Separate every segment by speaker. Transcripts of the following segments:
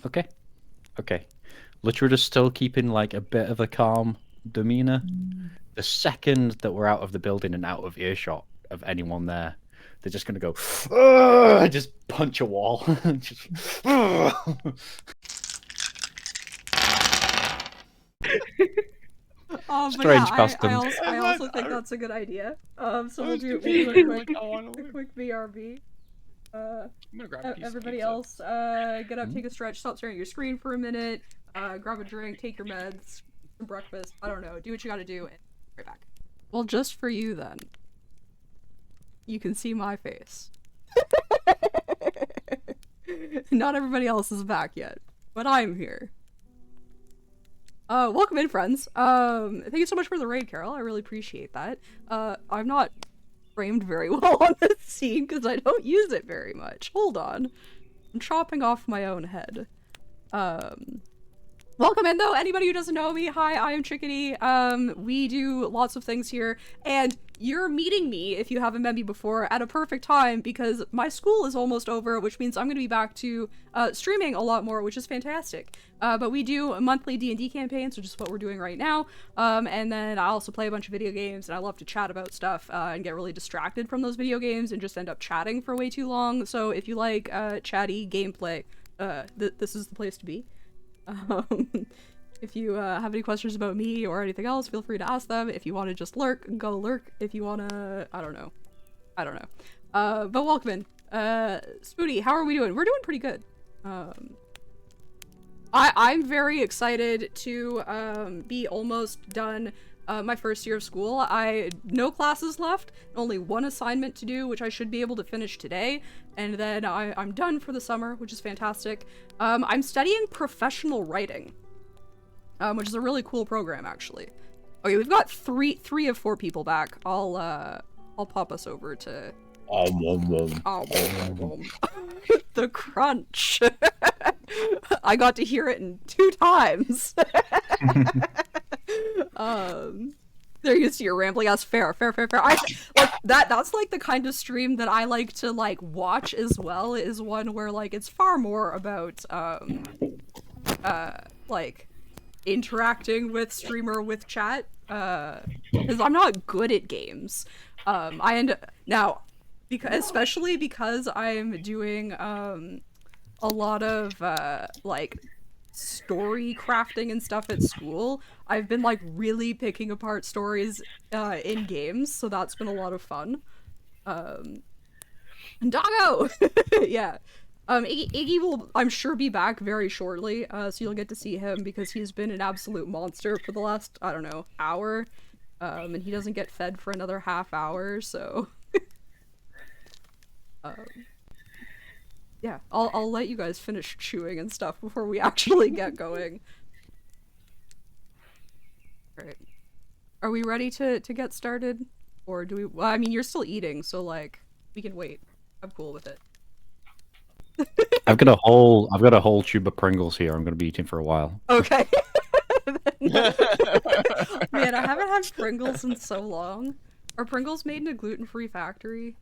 Speaker 1: Okay. Okay. Literally just still keeping like a bit of a calm demeanor. The second that we're out of the building and out of earshot of anyone there, they're just gonna go just punch a wall. Just
Speaker 2: But yeah,
Speaker 1: strange
Speaker 2: I
Speaker 1: customs.
Speaker 2: also I also think that's a good idea. So
Speaker 3: I
Speaker 2: we'll
Speaker 3: was
Speaker 2: do
Speaker 3: confused.
Speaker 2: a
Speaker 3: I'm
Speaker 2: quick
Speaker 3: like, oh,
Speaker 2: a quick BRB.
Speaker 3: I'm gonna grab a piece of
Speaker 2: Everybody
Speaker 3: pizza.
Speaker 2: else, get up, take a stretch, stop staring at your screen for a minute, grab a drink, take your meds, some breakfast. I don't know. Do what you gotta do, and right back. Well, just for you then. You can see my face. Not everybody else is back yet, but I'm here. Welcome in, friends. Thank you so much for the raid, Carol. I really appreciate that. I'm not framed very well on this scene because I don't use it very much. Hold on. I'm chopping off my own head. Welcome in, though. Anybody who doesn't know me, hi, I am Chickadee. We do lots of things here, and you're meeting me, if you haven't met me before, at a perfect time because my school is almost over, which means I'm going to be back to streaming a lot more, which is fantastic. But we do a monthly D&D campaigns, which is what we're doing right now, and then I also play a bunch of video games, and I love to chat about stuff and get really distracted from those video games and just end up chatting for way too long. So if you like chatty gameplay, this is the place to be. If you have any questions about me or anything else, feel free to ask them. If you want to just lurk, go lurk. If you want to, I don't know. But welcome in. Spooty, how are we doing? We're doing pretty good. I'm very excited to be almost done my first year of school. No classes left, only one assignment to do, which I should be able to finish today, and then I'm done for the summer, which is fantastic. I'm studying professional writing, which is a really cool program, actually. Okay, we've got three of four people back. I'll pop us over to the crunch. I got to hear it in 2 times. They're used to your rambling ass. Fair. That's like the kind of stream that I like to like watch as well, is one where like it's far more about like interacting with streamer with chat. Because I'm not good at games. I end up now especially because I'm doing a lot of like story crafting and stuff at school. I've been like really picking apart stories in games, so that's been a lot of fun. Doggo! Yeah. Iggy will, I'm sure, be back very shortly, so you'll get to see him because he's been an absolute monster for the last, I don't know, hour. And he doesn't get fed for another half hour, so... yeah, I'll let you guys finish chewing and stuff before we actually get going. Alright. Are we ready to get started? Or do we... Well, I mean, you're still eating, so, like, we can wait. I'm cool with it.
Speaker 1: I've got a whole tube of Pringles here. I'm gonna be eating for a while.
Speaker 2: Okay. Man, I haven't had Pringles in so long. Are Pringles made in a gluten-free factory?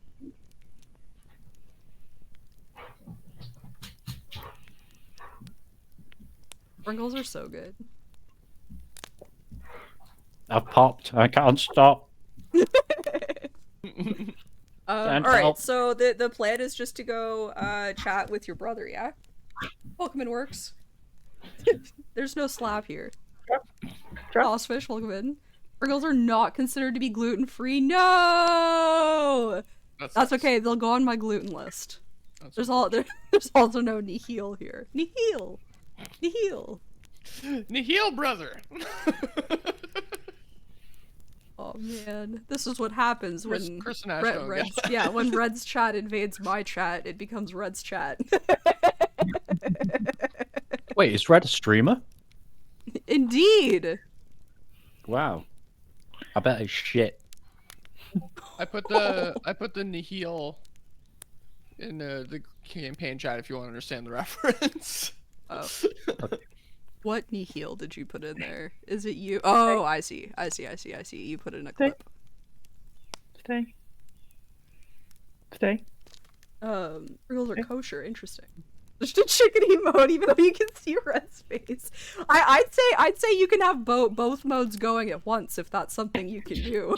Speaker 2: Pringles are so good.
Speaker 1: I've popped. I can't stop.
Speaker 2: Alright, so the plan is just to go chat with your brother, yeah? Welcome in, Works. There's no slap here. Bossfish, welcome in. Pringles are not considered to be gluten-free. No! That's okay, they'll go on my gluten list. There's also no nihil here. Nihil!
Speaker 3: Nihil, brother!
Speaker 2: Oh man, this is what happens when
Speaker 3: Chris and Ash
Speaker 2: Red's yeah, when Red's chat invades my chat, it becomes Red's chat.
Speaker 1: Wait, is Red a streamer?
Speaker 2: Indeed.
Speaker 1: Wow. I bet it's shit.
Speaker 3: I put the nihil in the campaign chat if you want to understand the reference.
Speaker 2: Oh. What nihil did you put in there? Is it you? Oh, I see. You put in a clip.
Speaker 4: Stay.
Speaker 2: Pringles are kosher. Interesting. Just a chickadee mode, even though you can see Red's face. I'd say you can have both modes going at once if that's something you can do.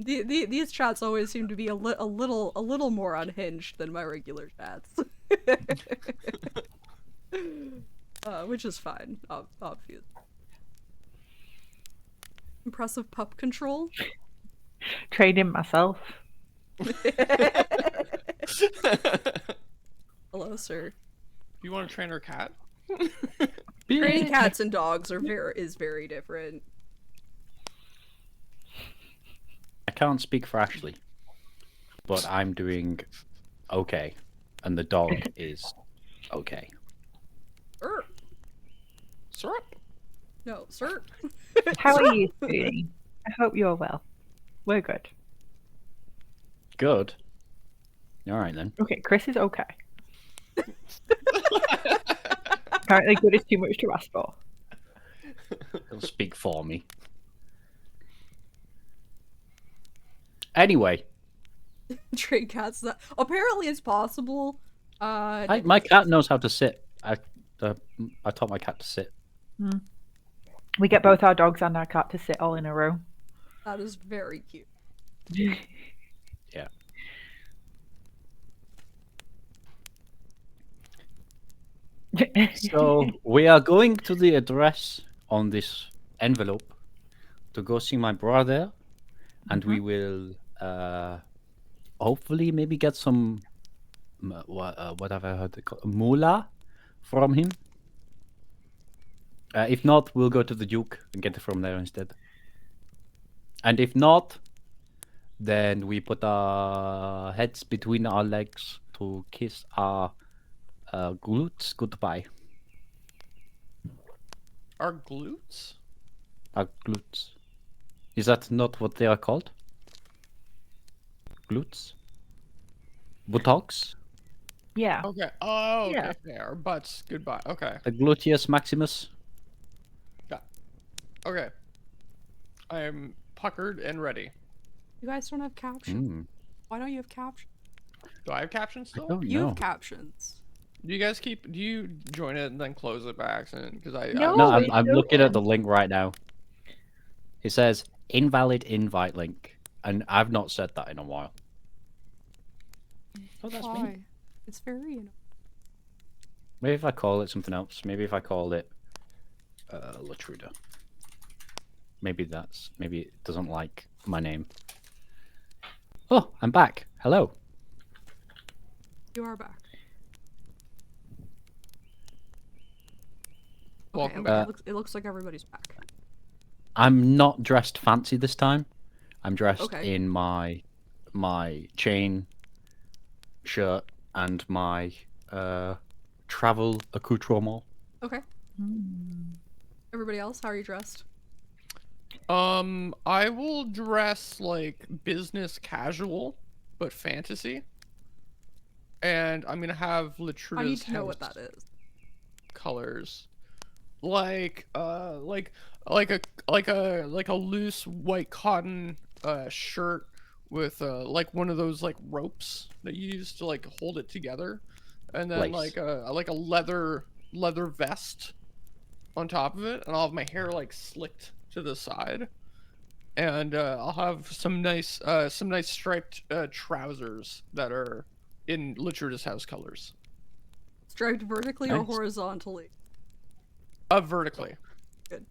Speaker 2: These chats always seem to be a little more unhinged than my regular chats. Which is fine, obvious. Impressive pup control.
Speaker 4: Training myself.
Speaker 2: Hello, sir.
Speaker 3: You want to train our cat?
Speaker 2: Training cats and dogs is very different.
Speaker 1: I can't speak for Ashley, but I'm doing okay, and the dog is okay.
Speaker 2: Sir.
Speaker 3: Syrup?
Speaker 2: No, sir.
Speaker 4: How are you feeling? I hope you're well. We're good.
Speaker 1: Good. All right then.
Speaker 4: Okay, Chris is okay. Apparently good is too much to ask for.
Speaker 1: He'll speak for me. Anyway,
Speaker 2: Train cats that apparently it's possible.
Speaker 1: my cat knows how to sit. I taught my cat to sit.
Speaker 4: We get both our dogs and our cat to sit all in a row.
Speaker 2: That is very cute.
Speaker 1: Yeah. So we are going to the address on this envelope to go see my brother, and we will hopefully maybe get some what have I heard it called? Moolah from him. If not, we'll go to the Duke and get it from there instead. And if not, then we put our heads between our legs to kiss our glutes goodbye.
Speaker 3: Our glutes?
Speaker 1: Our glutes. Is that not what they are called? Glutes? Buttocks?
Speaker 4: Yeah.
Speaker 3: Okay. Oh, okay.
Speaker 4: Yeah.
Speaker 3: Yeah. Our butts. Goodbye. Okay.
Speaker 1: The gluteus maximus?
Speaker 3: Okay. I am puckered and ready.
Speaker 2: You guys don't have captions.
Speaker 1: Mm,
Speaker 2: Why don't you have captions?
Speaker 3: Do I have captions
Speaker 1: I
Speaker 3: still?
Speaker 1: don't
Speaker 2: You
Speaker 1: know.
Speaker 2: have captions.
Speaker 3: Do you guys keep? Do you join it and then close it by accident? Because
Speaker 4: No.
Speaker 1: No,
Speaker 4: it's
Speaker 1: I'm looking at the
Speaker 4: open.
Speaker 1: link right now. It says invalid invite link, and I've not said that in a while. Oh, that's me.
Speaker 2: Why? It's very, you know.
Speaker 1: Maybe if I call it something else. Maybe if I called it Latruda. Maybe it doesn't like my name. Oh, I'm back. Hello.
Speaker 2: You are back.
Speaker 3: Welcome
Speaker 2: okay,
Speaker 3: back.
Speaker 2: it looks like everybody's back.
Speaker 1: I'm not dressed fancy this time. I'm dressed
Speaker 2: Okay.
Speaker 1: in my chain shirt and my travel accoutrement.
Speaker 2: Okay. Everybody else, how are you dressed?
Speaker 3: I will dress like business casual, but fantasy. And I'm gonna have Latruda's
Speaker 2: I need to know what
Speaker 3: house
Speaker 2: that is.
Speaker 3: colors, like a loose white cotton shirt with like one of those like ropes that you use to like hold it together, and then
Speaker 1: Lace.
Speaker 3: like a leather vest on top of it, and I'll have my hair like slicked to the side, and I'll have some nice striped trousers that are in Latruda's house colors.
Speaker 2: Striped vertically or
Speaker 1: Nice.
Speaker 2: horizontally?
Speaker 3: Vertically.
Speaker 2: Good.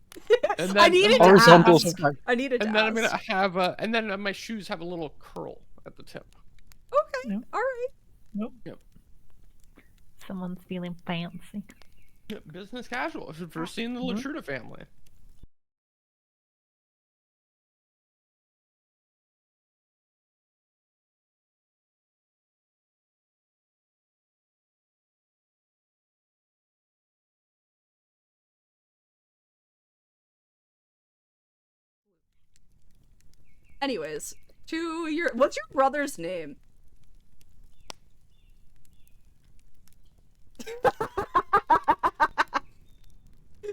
Speaker 3: And
Speaker 2: I
Speaker 3: then-
Speaker 2: needed
Speaker 1: Horizontal
Speaker 2: to ask.
Speaker 1: stripe.
Speaker 2: I needed to
Speaker 3: And then I'm
Speaker 2: ask.
Speaker 3: gonna have and then my shoes have a little curl at the tip.
Speaker 2: Okay,
Speaker 4: Yep.
Speaker 2: alright.
Speaker 4: Someone's feeling fancy.
Speaker 3: Yeah, business casual. If you've ever seen the Latruda family.
Speaker 2: Anyways, what's your brother's name?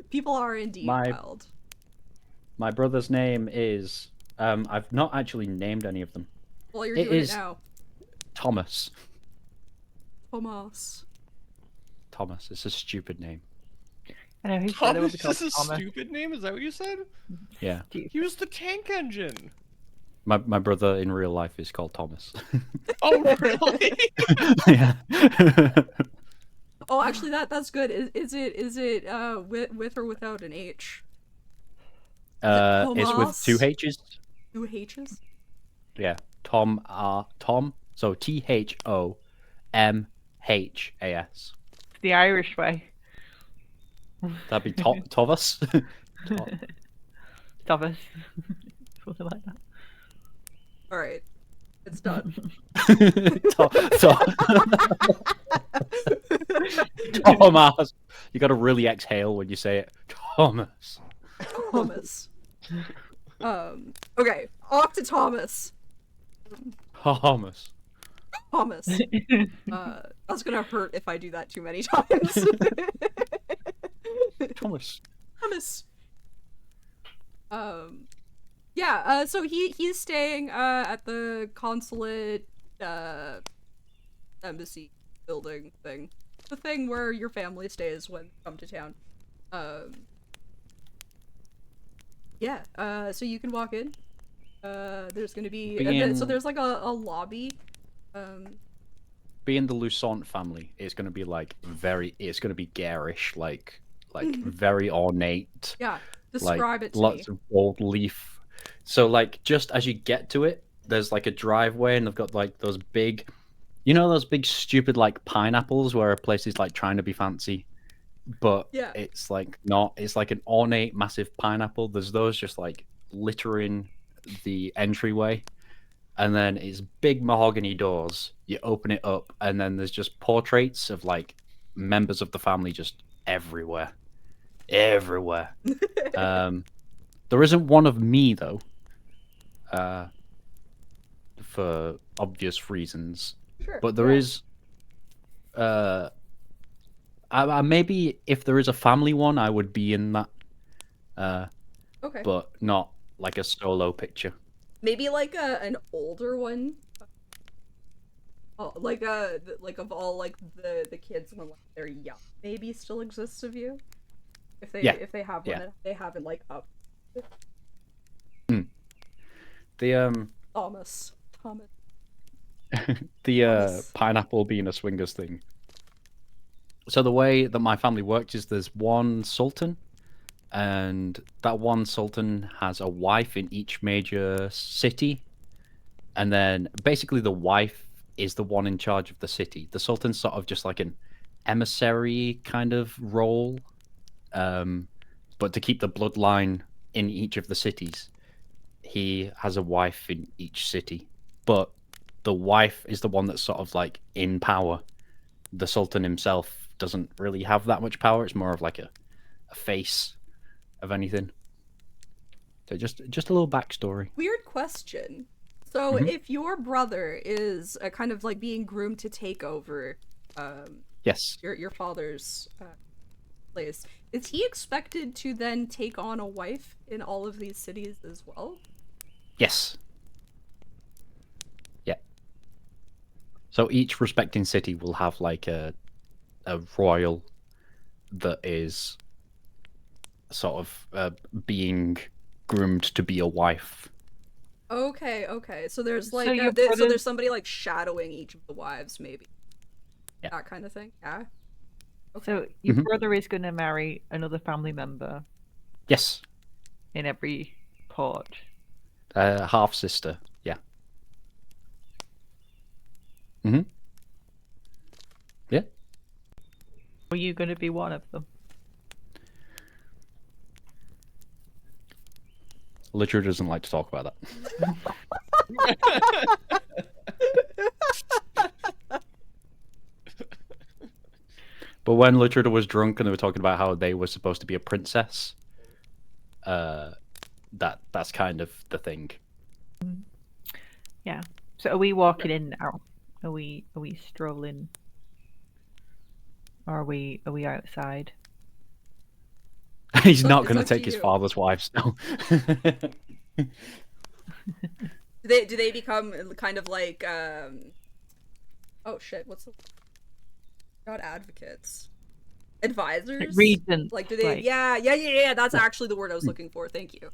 Speaker 2: People are indeed
Speaker 1: My-
Speaker 2: wild.
Speaker 1: My brother's name is. I've not actually named any of them.
Speaker 2: Well, you're
Speaker 1: it
Speaker 2: doing
Speaker 1: is-
Speaker 2: it now.
Speaker 1: Thomas.
Speaker 2: Thomas.
Speaker 1: Thomas. It's a stupid name.
Speaker 4: I know his brother will
Speaker 3: Thomas
Speaker 4: be called
Speaker 3: is a
Speaker 4: Thomas.
Speaker 3: stupid name. Is that what you said?
Speaker 1: Yeah.
Speaker 3: He was the tank engine.
Speaker 1: My brother in real life is called Thomas.
Speaker 3: Oh, really?
Speaker 1: Yeah.
Speaker 2: Oh, actually, that's good. Is it with or without an H?
Speaker 1: It's with two
Speaker 2: Thomas?
Speaker 1: H's.
Speaker 2: 2 H's?
Speaker 1: Yeah. Tom. So THOMHAS.
Speaker 4: The Irish way.
Speaker 1: That'd be Thomas.
Speaker 4: Thomas. Something like that.
Speaker 2: All right, it's done.
Speaker 1: Thomas. You got to really exhale when you say it. Thomas.
Speaker 2: Thomas. Okay, off to Thomas.
Speaker 1: Thomas.
Speaker 2: Thomas. That's gonna hurt if I do that too many times.
Speaker 1: Thomas.
Speaker 2: Thomas. Yeah, so he's staying at the consulate embassy building thing. The thing where your family stays when you come to town. Yeah, so you can walk in. There's gonna be so there's like a lobby.
Speaker 1: Being the Lusont family, it's gonna be like it's gonna be garish, like very ornate.
Speaker 2: Yeah, describe it to
Speaker 1: lots
Speaker 2: me.
Speaker 1: of gold leaf. So like just as you get to it, there's like a driveway, and they've got like those big, those big stupid like pineapples where a place is like trying to be fancy, but
Speaker 2: Yeah.
Speaker 1: it's like not. It's like an ornate, massive pineapple. There's those just like littering the entryway, and then it's big mahogany doors. You open it up, and then there's just portraits of like members of the family just everywhere. There isn't one of me though, for obvious reasons.
Speaker 2: Sure.
Speaker 1: But there is. Maybe if there is a family one, I would be in that.
Speaker 2: Okay.
Speaker 1: But not like a solo picture.
Speaker 2: Maybe like an older one. Oh, like of all like the kids when like, they're young, maybe still exists of you. If they have one that they haven't like up.
Speaker 1: The
Speaker 2: Thomas.
Speaker 1: the
Speaker 2: Thomas.
Speaker 1: pineapple being a swingers thing. So the way that my family works is there's one sultan, and that one sultan has a wife in each major city, and then basically the wife is the one in charge of the city. The sultan's sort of just like an emissary kind of role, but to keep the bloodline in each of the cities, he has a wife in each city, but the wife is the one that's sort of like in power. The sultan himself doesn't really have that much power. It's more of like a face of anything. So just a little backstory.
Speaker 2: Weird question. So if your brother is kind of like being groomed to take over
Speaker 1: Yes.
Speaker 2: your father's place, is he expected to then take on a wife in all of these cities as well?
Speaker 1: Yes. Yeah. So each respecting city will have like a royal that is sort of being groomed to be a wife.
Speaker 2: Okay. So there's like
Speaker 4: your
Speaker 2: so
Speaker 4: brother-
Speaker 2: there's somebody like shadowing each of the wives, maybe.
Speaker 1: Yeah.
Speaker 2: That kind of thing. Yeah.
Speaker 4: So your brother is going to marry another family member
Speaker 1: Yes.
Speaker 4: in every port.
Speaker 1: Half sister. Yeah. Mm-hmm. Yeah.
Speaker 4: Are you going to be one of them?
Speaker 1: Literature doesn't like to talk about that. But when Literature was drunk and they were talking about how they were supposed to be a princess, that's kind of the thing.
Speaker 4: Yeah. So are we walking in now? Are we strolling? Or are we outside?
Speaker 1: He's not
Speaker 2: It's
Speaker 1: going to
Speaker 2: up to
Speaker 1: take his
Speaker 2: you.
Speaker 1: father's wives now.
Speaker 2: Do they become kind of like oh shit, what's the Not advocates. Advisors?
Speaker 4: Regents,
Speaker 2: Like, do they?
Speaker 4: like-
Speaker 2: Yeah. That's actually the word I was looking for. Thank you.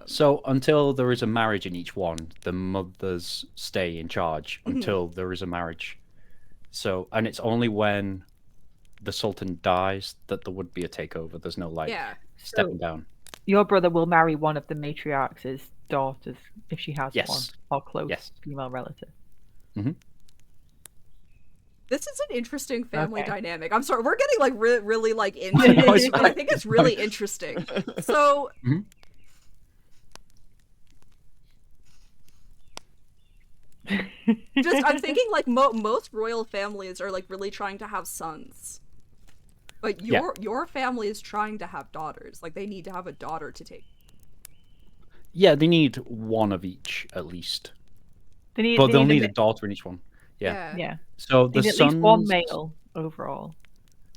Speaker 1: So until there is a marriage in each one, the mothers stay in charge until there is a marriage. So, and it's only when the Sultan dies that there would be a takeover. There's no like
Speaker 2: Yeah.
Speaker 1: stepping
Speaker 4: So-
Speaker 1: down.
Speaker 4: Your brother will marry one of the matriarch's daughters if she has one,
Speaker 1: Yes.
Speaker 4: or close
Speaker 1: Yes.
Speaker 4: female relative.
Speaker 2: This is an interesting family
Speaker 4: Okay.
Speaker 2: dynamic. I'm sorry, we're getting like really like into
Speaker 1: No,
Speaker 2: this,
Speaker 1: it's
Speaker 2: but I
Speaker 1: fine.
Speaker 2: think it's really interesting. So, just I'm thinking like most royal families are like really trying to have sons, but your family is trying to have daughters. Like they need to have a daughter to take.
Speaker 1: Yeah, they need one of each at least,
Speaker 4: They
Speaker 1: but they'll
Speaker 4: need
Speaker 1: need a daughter in each one. Yeah.
Speaker 4: Yeah.
Speaker 1: So
Speaker 4: They
Speaker 1: the
Speaker 4: need at least one
Speaker 1: sons,
Speaker 4: male overall.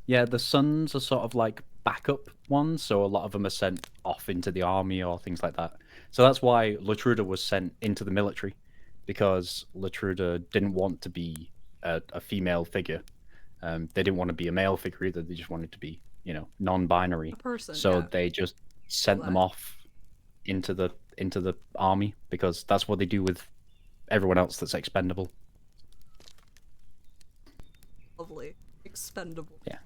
Speaker 1: yeah, the sons are sort of like backup ones. So a lot of them are sent off into the army or things like that. So that's why Latruda was sent into the military, because Latruda didn't want to be a female figure. They didn't want to be a male figure either. They just wanted to be, non-binary.
Speaker 2: A person,
Speaker 1: So
Speaker 2: yeah.
Speaker 1: they just sent them
Speaker 2: that.
Speaker 1: off into the army because that's what they do with everyone else that's expendable.
Speaker 2: Lovely, expendable.
Speaker 1: Yeah.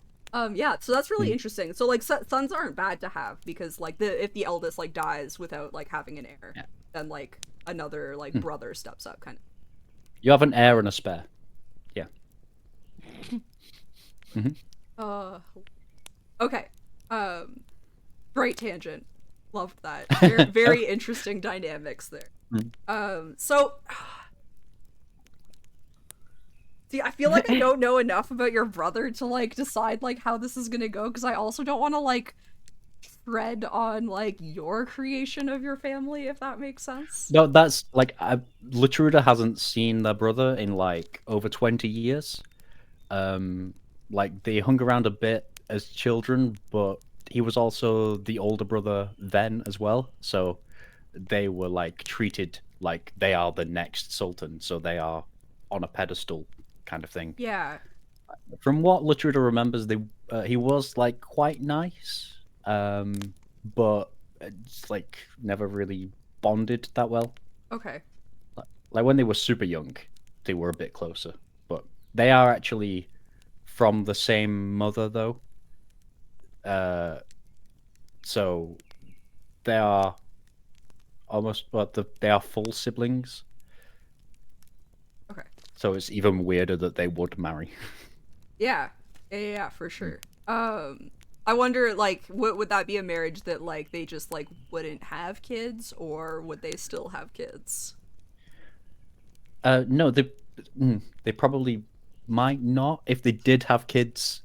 Speaker 2: Yeah. So that's really interesting. So like sons aren't bad to have because like if the eldest like dies without like having an heir, then like another like brother steps up kind of.
Speaker 1: You have an heir and a spare. Yeah.
Speaker 2: Okay. Great tangent. Loved that. Very interesting dynamics there. So see, I feel like I don't know enough about your brother to like decide like how this is gonna go because I also don't want to like tread on like your creation of your family, if that makes sense.
Speaker 1: No, that's like Latruda hasn't seen their brother in like over 20 years. Like they hung around a bit as children, but he was also the older brother then as well. So they were like treated like they are the next sultan, so they are on a pedestal kind of thing.
Speaker 2: Yeah.
Speaker 1: From what Latruda remembers, he was like quite nice, but it's like never really bonded that well.
Speaker 2: Okay.
Speaker 1: Like when they were super young, they were a bit closer, but they are actually from the same mother though. So they are almost, but they are full siblings.
Speaker 2: Okay.
Speaker 1: So it's even weirder that they would marry.
Speaker 2: Yeah, for sure. I wonder, like, would that be a marriage that, like, they just, like, wouldn't have kids, or would they still have kids?
Speaker 1: No, they probably might not. If they did have kids,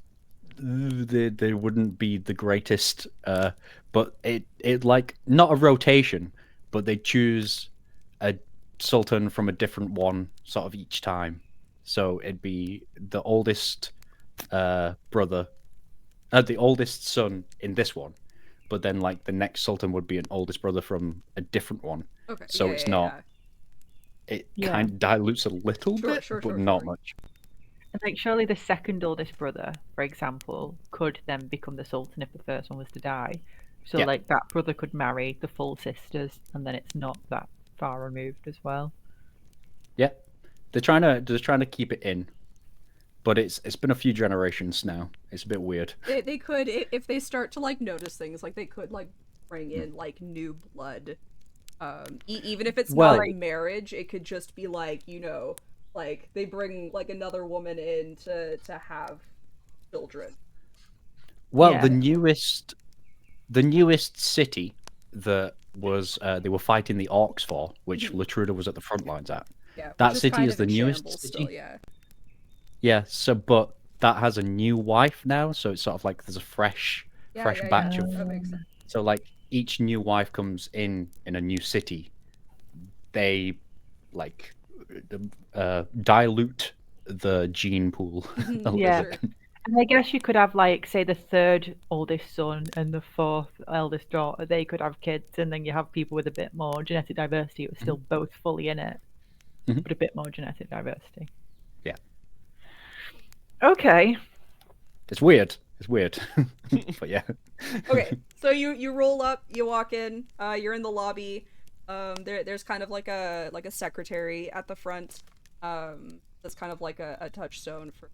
Speaker 1: they wouldn't be the greatest. But it like not a rotation, but they choose a sultan from a different one sort of each time. So it'd be the oldest brother, the oldest son in this one, but then like the next sultan would be an oldest brother from a different one.
Speaker 2: Okay.
Speaker 1: So it's not. It kind of dilutes a little bit, but not much.
Speaker 4: And like, surely the second oldest brother, for example, could then become the sultan if the first one was to die. So like that brother could marry the full sisters, and then it's not that far removed as well.
Speaker 1: Yeah, they're trying to keep it in, but it's been a few generations now. It's a bit weird.
Speaker 2: They could, if they start to like notice things, like they could like bring in like new blood. Even if it's not like marriage, it could just be like, like they bring like another woman in to have children.
Speaker 1: Well, the newest city that was they were fighting the orcs for, which Latruda was at the front lines at.
Speaker 2: Yeah,
Speaker 1: that city is the newest city.
Speaker 2: Still, yeah.
Speaker 1: Yeah. So, but that has a new wife now, so it's sort of like there's a fresh batch of.
Speaker 2: That makes sense.
Speaker 1: So, like each new wife comes in a new city, they like dilute the gene pool.
Speaker 4: Yeah. And I guess you could have, like, say, the third oldest son and the fourth eldest daughter. They could have kids, and then you have people with a bit more genetic diversity who are still both fully in it, but a bit more genetic diversity.
Speaker 1: Yeah.
Speaker 4: Okay.
Speaker 1: It's weird. It's weird. But yeah.
Speaker 2: Okay, so you roll up, you walk in, you're in the lobby. There's kind of like a secretary at the front. That's kind of like a touchstone for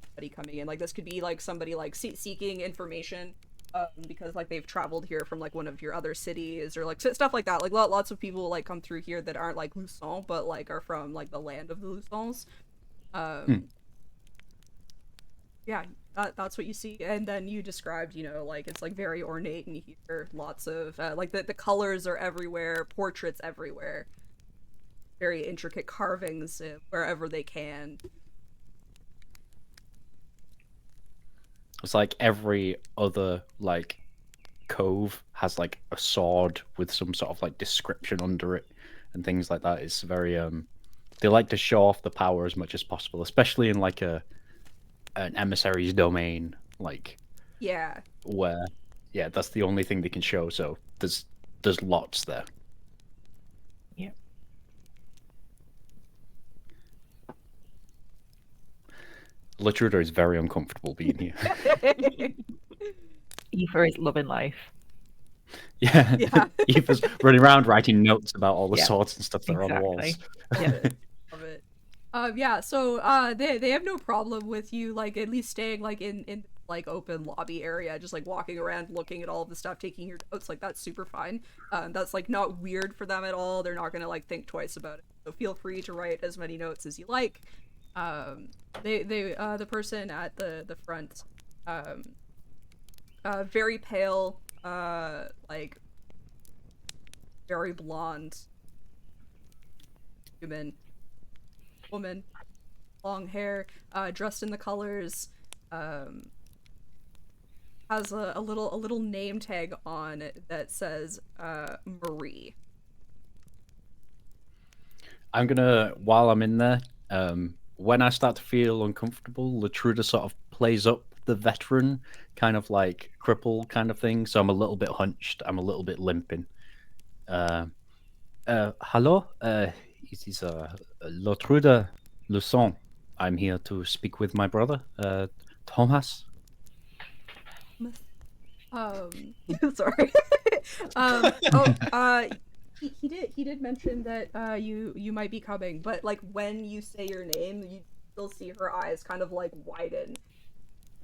Speaker 2: somebody coming in. Like this could be like somebody like seeking information, because like they've traveled here from like one of your other cities or like stuff like that. Like lots of people like come through here that aren't like Lusont, but like are from like the land of the Lusons. Yeah, that's what you see. And then you described, like it's like very ornate, and you hear lots of like the colors are everywhere, portraits everywhere, very intricate carvings wherever they can.
Speaker 1: It's like every other like cove has like a sword with some sort of like description under it and things like that. It's very they like to show off the power as much as possible, especially in like an emissary's domain, like
Speaker 2: Yeah.
Speaker 1: where yeah, that's the only thing they can show, so there's lots there.
Speaker 4: Yeah.
Speaker 1: Latruda is very uncomfortable being here.
Speaker 4: Aoife is loving life.
Speaker 1: Yeah.
Speaker 2: Yeah.
Speaker 1: Eva's running around writing notes about all the
Speaker 4: Yeah,
Speaker 1: swords and stuff that are on the walls.
Speaker 4: Yeah.
Speaker 2: Love it. Yeah, so they have no problem with you like at least staying like in like open lobby area, just like walking around looking at all of the stuff, taking your notes. Like that's super fine. That's like not weird for them at all. They're not gonna like think twice about it. So feel free to write as many notes as you like. The person at the front, very pale, like very blonde woman, long hair, dressed in the colors, has a little name tag on it that says Marie.
Speaker 1: I'm gonna, while I'm in there, when I start to feel uncomfortable, Latruda sort of plays up the veteran kind of like cripple kind of thing. So I'm a little bit hunched. I'm a little bit limping. Hello, it is Latruda Lusont. I'm here to speak with my brother, Thomas.
Speaker 2: Sorry. He did mention that you might be coming, but like when you say your name, you still see her eyes kind of like widen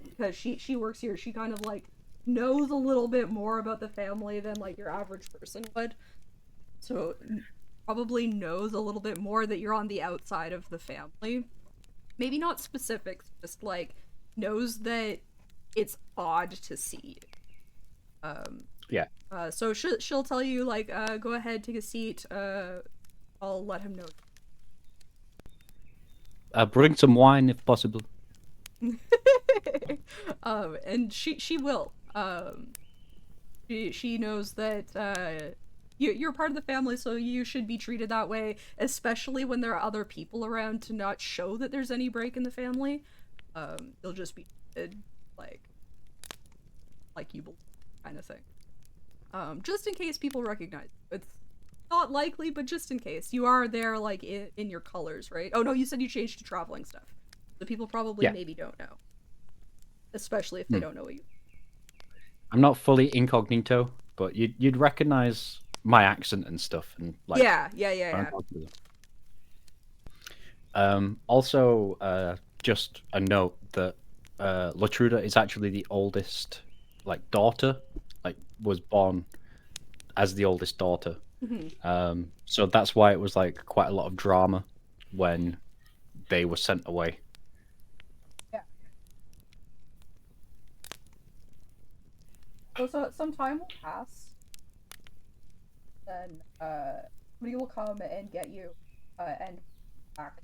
Speaker 2: because she works here. She kind of like knows a little bit more about the family than like your average person would. So probably knows a little bit more that you're on the outside of the family. Maybe not specifics, just like knows that it's odd to see you.
Speaker 1: Yeah.
Speaker 2: So she'll tell you like, go ahead, take a seat. I'll let him know.
Speaker 1: Bring some wine if possible.
Speaker 2: And she will. She knows that you're part of the family, so you should be treated that way, especially when there are other people around to not show that there's any break in the family. You'll just be treated like you believe, kind of thing. Just in case people recognize you. It's not likely, but just in case. You are there, like, in your colors, right? Oh, no, you said you changed to traveling stuff. So people probably maybe don't know. Especially if they don't know you.
Speaker 1: I'm not fully incognito, but you'd recognize my accent and stuff. And like,
Speaker 2: Yeah.
Speaker 1: Also, just a note that Latruda is actually the oldest, like, daughter. Like, was born as the oldest daughter.
Speaker 2: Mm-hmm.
Speaker 1: So that's why it was like quite a lot of drama when they were sent away.
Speaker 2: Yeah. So some time will pass. Then somebody will come and get you, and act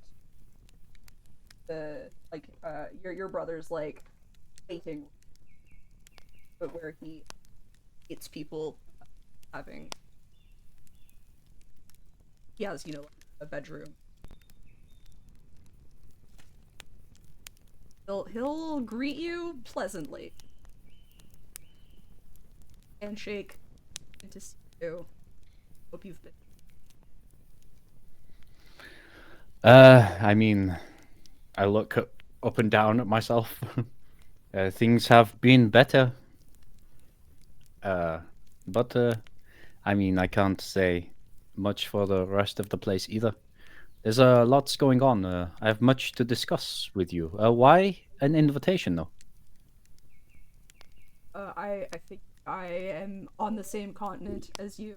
Speaker 2: your brother's like waiting, but where he gets people having. He has, a bedroom. He'll greet you pleasantly. Handshake. Good to see you. Hope you've been.
Speaker 1: I mean, I look at up and down at myself. Things have been better. But I mean, I can't say much for the rest of the place either. There's lots going on. I have much to discuss with you. Why an invitation, though?
Speaker 2: I think I am on the same continent as you.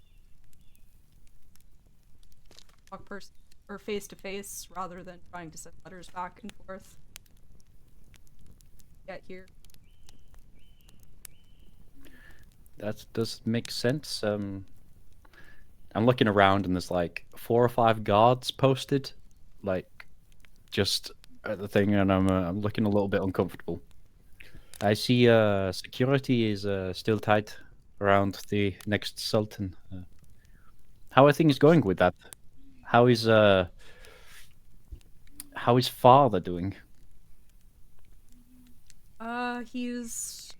Speaker 2: Talk person or face to face rather than trying to send letters back and forth. Get here.
Speaker 1: That does make sense. I'm looking around and there's like 4 or 5 guards posted, like just at the thing, and I'm looking a little bit uncomfortable. I see security is still tight around the next sultan. How are things going with that? How is father doing?
Speaker 2: He's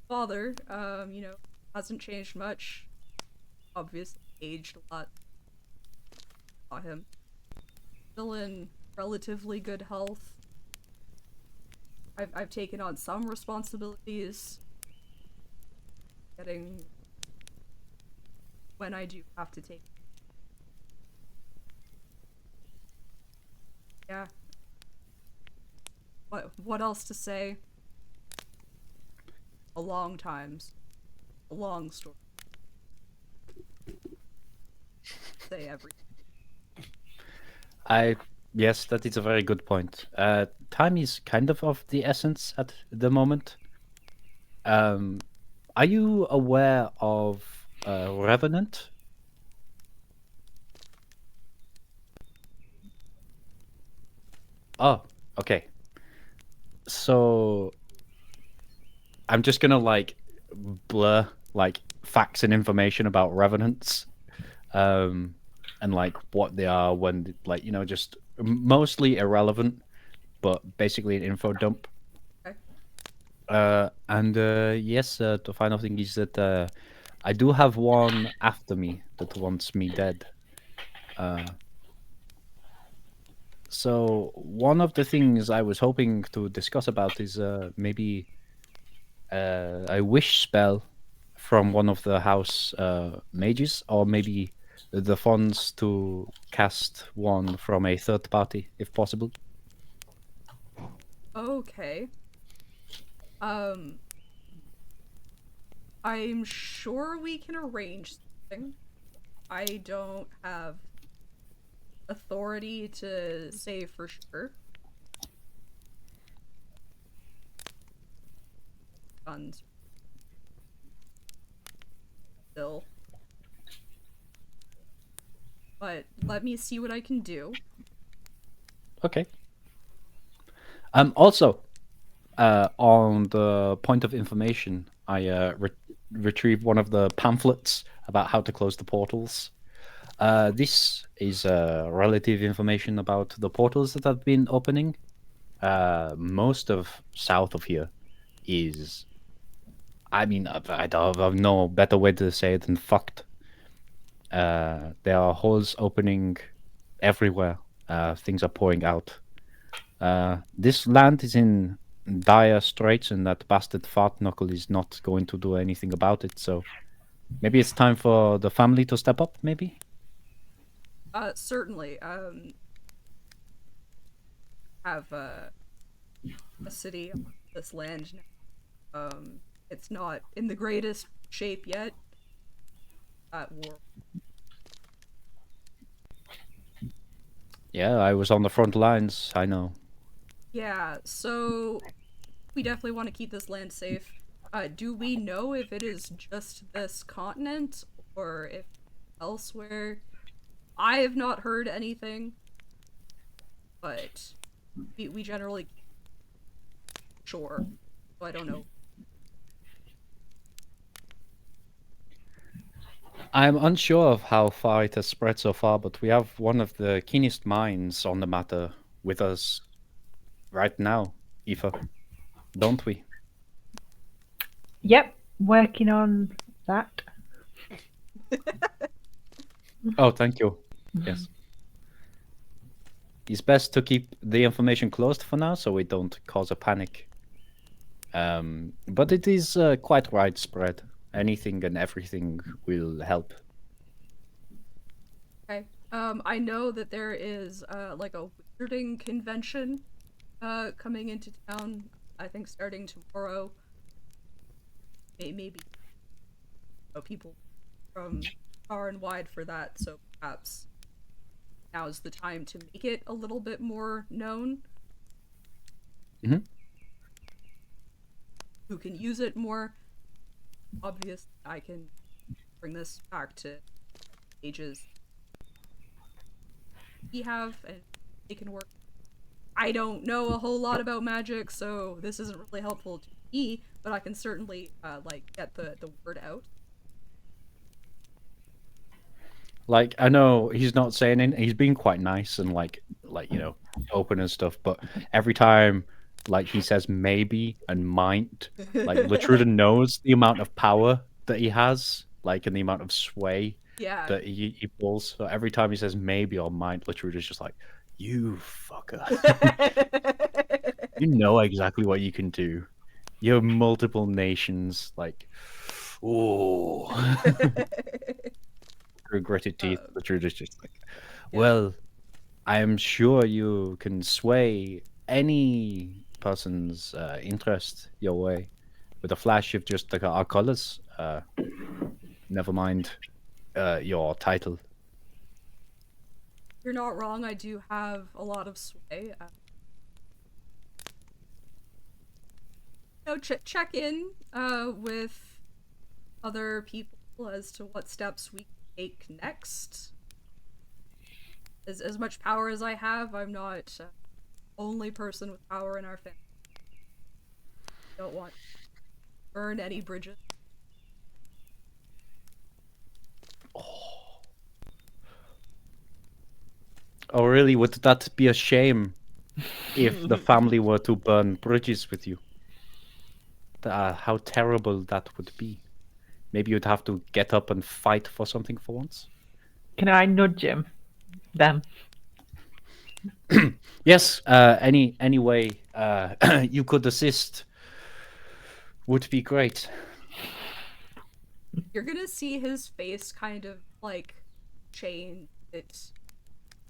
Speaker 2: father. Hasn't changed much. Obviously aged a lot. Saw him. Still in relatively good health. I've taken on some responsibilities. Getting when I do have to take. Yeah. What else to say? A long times. A long story. Say everything.
Speaker 1: Yes, that is a very good point. Time is kind of the essence at the moment. Are you aware of Revenant? Oh, okay. So I'm just gonna like blur like facts and information about revenants, and like what they are when like just mostly irrelevant, but basically an info dump.
Speaker 2: Okay.
Speaker 1: And yes, the final thing is that I do have one after me that wants me dead. So one of the things I was hoping to discuss about is maybe a wish spell from one of the house mages, or maybe the funds to cast one from a third party, if possible.
Speaker 2: Okay. I'm sure we can arrange something. I don't have authority to say for sure. Guns. Still. But let me see what I can do.
Speaker 1: Okay. Also, on the point of information, I retrieved one of the pamphlets about how to close the portals. This is relative information about the portals that have been opening. Most of south of here is, I mean, I don't have no better way to say it than fucked. There are holes opening everywhere. Things are pouring out. This land is in dire straits, and that bastard fart knuckle is not going to do anything about it. So maybe it's time for the family to step up. Maybe.
Speaker 2: Certainly. Have a city on this land now. It's not in the greatest shape yet. At war.
Speaker 1: Yeah, I was on the front lines. I know.
Speaker 2: Yeah, so we definitely want to keep this land safe. Do we know if it is just this continent or if elsewhere? I have not heard anything, but we generally sure. So I don't know.
Speaker 1: I'm unsure of how far it has spread so far, but we have one of the keenest minds on the matter with us right now, Aoife, don't we?
Speaker 4: Yep, working on that.
Speaker 1: Oh, thank you. Yes. it's best to keep the information closed for now, so we don't cause a panic. But it is quite widespread. Anything and everything will help.
Speaker 2: Okay. I know that there is like a wizarding convention coming into town. I think starting tomorrow. Maybe people from far and wide for that. So perhaps now's the time to make it a little bit more known.
Speaker 1: Mhm.
Speaker 2: Who can use it more? Obviously, I can bring this back to ages we have, and it can work. I don't know a whole lot about magic, so this isn't really helpful to me, but I can certainly like get the word out.
Speaker 1: Like, I know he's not saying anything. He's being quite nice and like you know, open and stuff. But every time, like he says maybe and might, like Latruda knows the amount of power that he has, like, and the amount of sway
Speaker 2: Yeah.
Speaker 1: that he pulls. So every time he says maybe or might, Latruda's just like, "You fucker, you know exactly what you can do. You have multiple nations, like, oh." Gritted teeth. Latruda's just like,
Speaker 2: Yeah.
Speaker 1: well, I am sure you can sway any person's interest your way with a flash of just like our colors. Never mind your title.
Speaker 2: You're not wrong. I do have a lot of sway. Check in with other people as to what steps we take next. As much power as I have, I'm not the only person with power in our family. Don't want to burn any bridges.
Speaker 1: Oh, really? Would that be a shame if the family were to burn bridges with you? How terrible that would be. Maybe you'd have to get up and fight for something for once.
Speaker 4: Can I nudge him? Them.
Speaker 1: Yes, any way you could assist would be great.
Speaker 2: You're gonna see his face kind of like change. It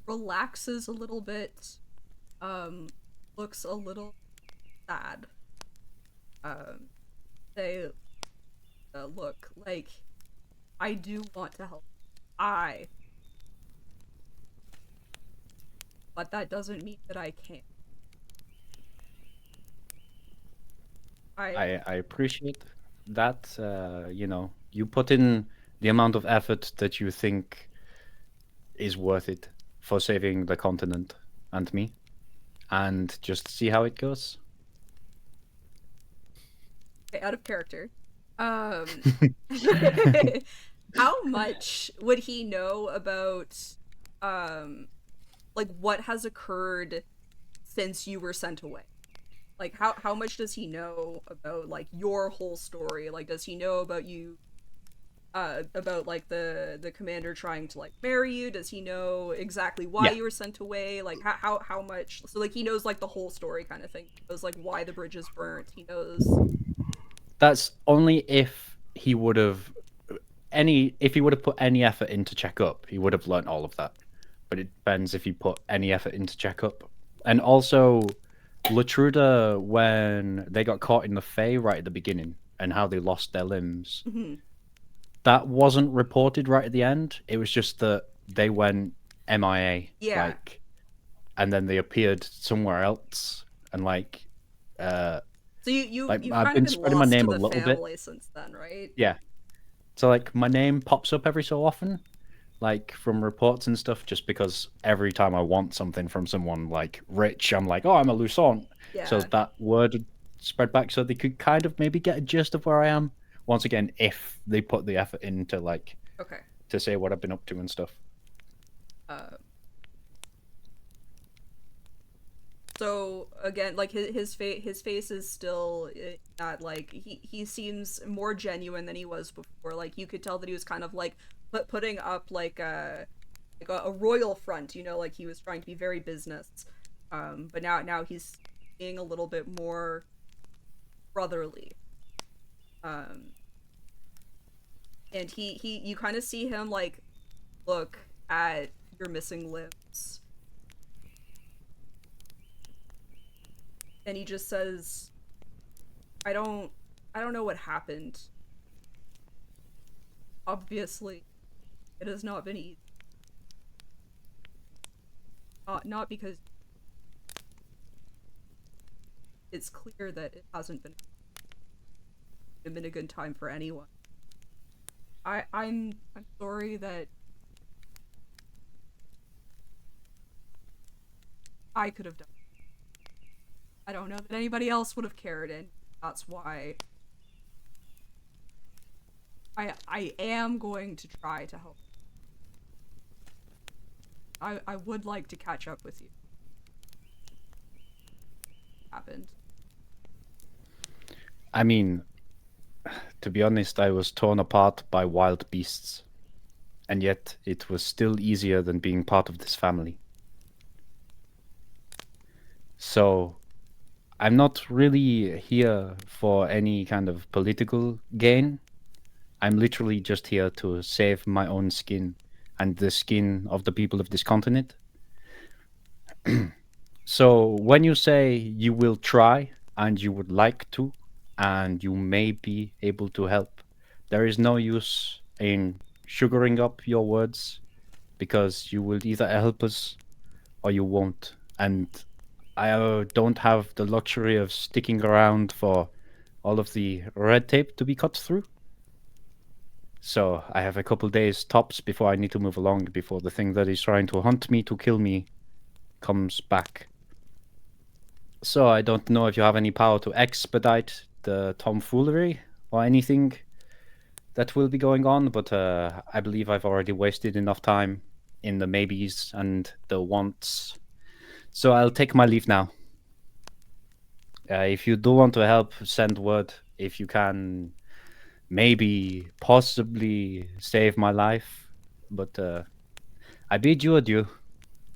Speaker 2: relaxes a little bit. Looks a little sad. They look like I do want to help. But that doesn't mean that I can't.
Speaker 1: I appreciate that. You know, you put in the amount of effort that you think is worth it for saving the continent and me, and just see how it goes.
Speaker 2: Okay, out of character. How much would he know about like what has occurred since you were sent away? Like how much does he know about like your whole story? Like does he know about you about like the commander trying to like marry you? Does he know exactly why you were sent away? Like how much? So like he knows like the whole story kind of thing. He knows like why the bridge is burnt. He knows.
Speaker 1: That's only if he would have put any effort into checkup, he would have learnt all of that. But it depends if he put any effort into checkup. And also, Latruda, when they got caught in the Fae right at the beginning and how they lost their limbs, that wasn't reported right at the end. It was just that they went MIA.
Speaker 2: Yeah.
Speaker 1: Like, and then they appeared somewhere else. And like,
Speaker 2: So you've
Speaker 1: I've
Speaker 2: kind
Speaker 1: been
Speaker 2: of been
Speaker 1: spreading
Speaker 2: lost
Speaker 1: my name
Speaker 2: to
Speaker 1: a
Speaker 2: the
Speaker 1: little bit.
Speaker 2: family since then, right?
Speaker 1: Yeah. So like my name pops up every so often, like from reports and stuff, just because every time I want something from someone like rich, I'm like, oh, I'm a Lusont.
Speaker 2: Yeah.
Speaker 1: So that word spread back so they could kind of maybe get a gist of where I am. Once again, if they put the effort into like
Speaker 2: Okay.
Speaker 1: to say what I've been up to and stuff.
Speaker 2: So again, like his face is still not like he seems more genuine than he was before. Like you could tell that he was kind of like putting up like like a royal front, you know, like he was trying to be very business. But now he's being a little bit more brotherly. And you kind of see him like look at your missing limbs. And he just says, I don't know what happened. Obviously, it has not been easy. Not because it's clear that it hasn't been a good time for anyone. I'm sorry that I could have done it. I don't know that anybody else would have cared, and that's why I am going to try to help. I would like to catch up with you. Happened.
Speaker 1: I mean, to be honest, I was torn apart by wild beasts. And yet, it was still easier than being part of this family. So, I'm not really here for any kind of political gain. I'm literally just here to save my own skin and the skin of the people of this continent. So, when you say you will try and you would like to, and you may be able to help, there is no use in sugaring up your words, because you will either help us or you won't. And I don't have the luxury of sticking around for all of the red tape to be cut through. So I have a couple days tops before I need to move along, before the thing that is trying to hunt me to kill me comes back. So I don't know if you have any power to expedite the tomfoolery or anything that will be going on, but I believe I've already wasted enough time in the maybes and the wants. So I'll take my leave now. If you do want to help, send word. If you can, maybe, possibly save my life. But I bid you adieu.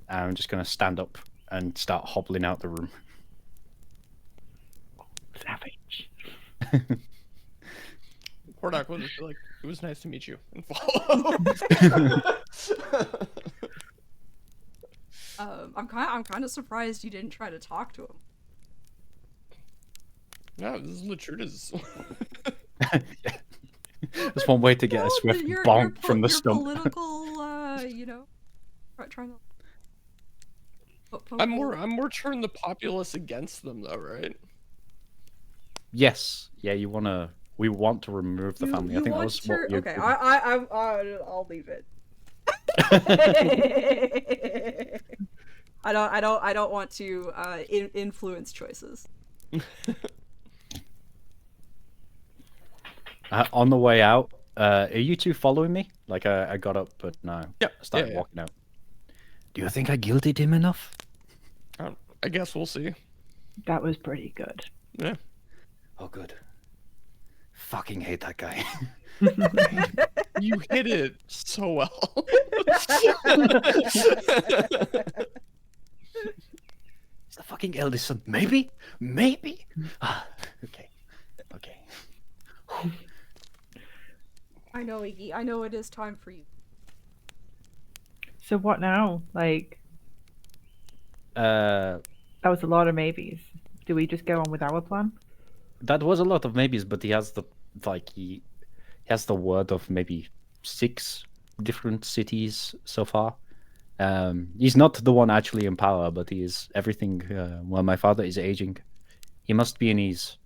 Speaker 1: I'm just going to stand up and start hobbling out the room.
Speaker 4: Savage.
Speaker 3: Hordak will just be like, it was nice to meet you, and follow.
Speaker 2: I'm kind of surprised you didn't try to talk to him.
Speaker 3: No, this is Latruda's.
Speaker 1: That's one way to get a swift bonk from the stump.
Speaker 2: Political, you know, trying to.
Speaker 3: I'm more turning the populace against them, though, right?
Speaker 1: Yes. Yeah, we want to remove the family. I think that was what you.
Speaker 2: Okay, I'll leave it. I don't want to influence choices.
Speaker 1: On the way out, are you two following me? Like I got up, but no.
Speaker 3: Yeah.
Speaker 1: I started walking out. Do you think I guilted him enough?
Speaker 3: I guess we'll see.
Speaker 4: That was pretty good.
Speaker 3: Yeah.
Speaker 1: Oh, good. Fucking hate that guy.
Speaker 3: You hit it so well.
Speaker 1: He's the fucking eldest son. Maybe? Maybe? Okay. Okay.
Speaker 2: I know, Iggy. I know it is time for you.
Speaker 4: So what now? Like, that was a lot of maybes. Do we just go on with our plan?
Speaker 1: That was a lot of maybes, but he has he has the word of maybe 6 different cities so far. He's not the one actually in power, but he is everything. Well, my father is aging. He must be in his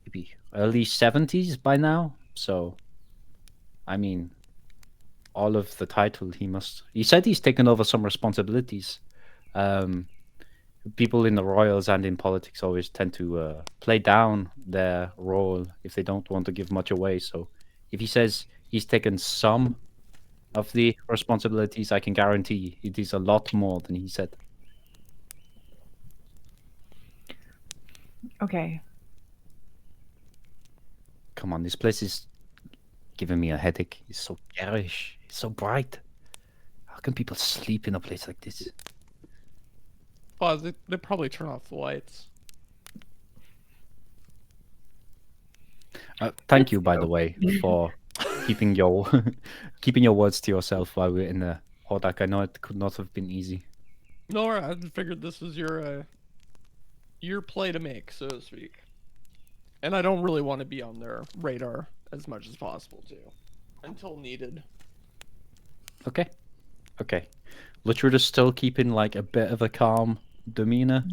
Speaker 1: maybe early 70s by now. So, I mean, all of the title he said he's taken over some responsibilities. People in the royals and in politics always tend to play down their role if they don't want to give much away. So if he says he's taken some of the responsibilities, I can guarantee it is a lot more than he said.
Speaker 4: Okay.
Speaker 1: Come on, this place is giving me a headache. It's so garish. It's so bright. How can people sleep in a place like this?
Speaker 3: Oh, they probably turn off the lights.
Speaker 1: Thank you, by the way, for keeping your keeping your words to yourself while we're in the Hordak. I know it could not have been easy.
Speaker 3: No, I figured this was your play to make, so to speak. And I don't really want to be on their radar as much as possible too, until needed.
Speaker 1: Okay. Okay. Latruda's still keeping like a bit of a calm demeanor.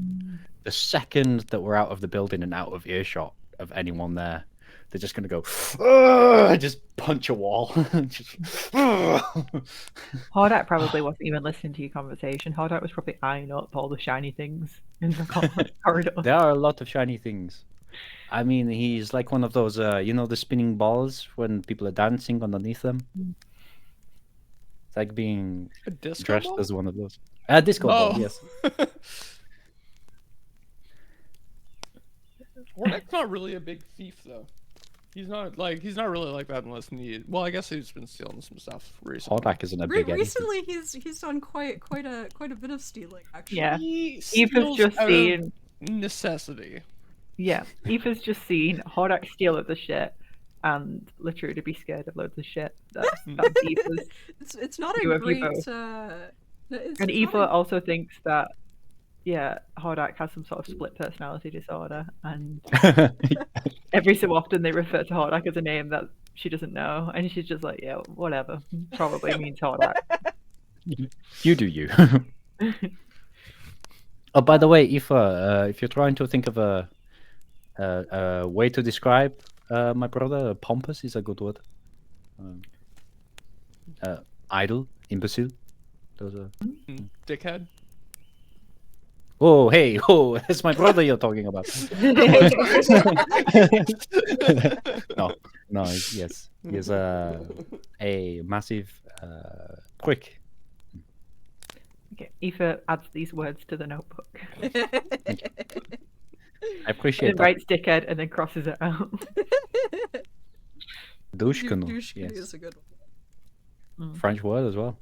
Speaker 1: The second that we're out of the building and out of earshot of anyone there, they're just gonna go, "Ugh," just punch a wall. Just,
Speaker 4: Hordak probably wasn't even listening to your conversation. Hordak was probably eyeing up all the shiny things in the corridor.
Speaker 1: There are a lot of shiny things. I mean, he's like one of those, you know, the spinning balls when people are dancing underneath them. It's like being
Speaker 3: A disco
Speaker 1: dressed
Speaker 3: ball?
Speaker 1: as one of those. A disco ball, yes.
Speaker 3: Hordak's not really a big thief though. He's not really like that unless needed. Well, I guess he's been stealing some stuff recently.
Speaker 1: Hordak isn't a big anything.
Speaker 2: Recently, he's done quite a bit of stealing, actually.
Speaker 4: Yeah.
Speaker 3: He
Speaker 4: Eva's
Speaker 3: steals
Speaker 4: just
Speaker 3: out of
Speaker 4: seen.
Speaker 3: necessity.
Speaker 4: Yeah, Eva's just seen Hordak steal loads of shit, and literally to be scared of loads of shit. That's Eva's.
Speaker 2: It's not
Speaker 4: You
Speaker 2: a
Speaker 4: have you
Speaker 2: great.
Speaker 4: both.
Speaker 2: It's
Speaker 4: And
Speaker 2: not
Speaker 4: Eva
Speaker 2: a-
Speaker 4: also thinks that, yeah, Hordak has some sort of split personality disorder, and every so often they refer to Hordak as a name that she doesn't know, and she's just like, yeah, whatever. Probably means Hordak.
Speaker 1: You do you. Oh, by the way, if you're trying to think of a way to describe my brother, pompous is a good word. Idle, imbecile. Those are.
Speaker 3: Dickhead.
Speaker 1: Oh, hey, oh, that's my brother you're talking about. No, yes, he's a massive prick.
Speaker 4: Okay, Eva adds these words to the notebook.
Speaker 1: I
Speaker 4: And
Speaker 1: appreciate
Speaker 4: then
Speaker 1: that.
Speaker 4: writes dickhead and then crosses it out.
Speaker 1: Douchekanu,
Speaker 2: Douchekanu
Speaker 1: yes.
Speaker 2: is a good one.
Speaker 1: French word as well.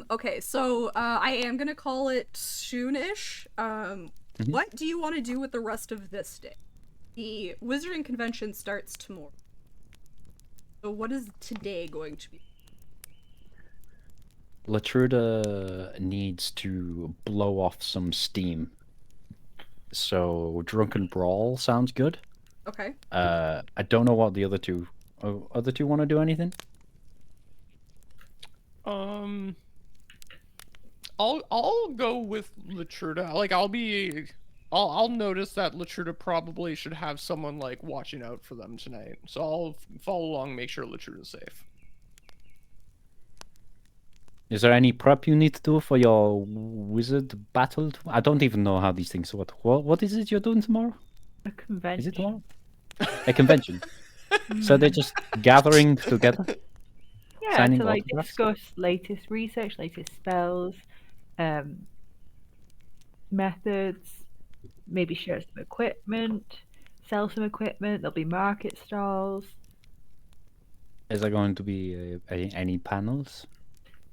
Speaker 2: Okay, so I am gonna call it soon-ish. What do you want to do with the rest of this day? The Wizarding Convention starts tomorrow. So what is today going to be?
Speaker 1: Latruda needs to blow off some steam. So Drunken Brawl sounds good.
Speaker 2: Okay.
Speaker 1: I don't know what the other two want to do anything?
Speaker 3: I'll go with Latruda. Like I'll notice that Latruda probably should have someone like watching out for them tonight. So I'll follow along and make sure Latruda's safe.
Speaker 1: Is there any prep you need to do for your wizard battle? I don't even know how these things work. What is it you're doing tomorrow?
Speaker 4: A convention.
Speaker 1: Is it tomorrow? A convention. So they're just gathering together?
Speaker 4: Yeah,
Speaker 1: Signing
Speaker 4: to like
Speaker 1: autographs?
Speaker 4: discuss latest research, latest spells, methods, maybe share some equipment, sell some equipment. There'll be market stalls.
Speaker 1: Is there going to be any panels?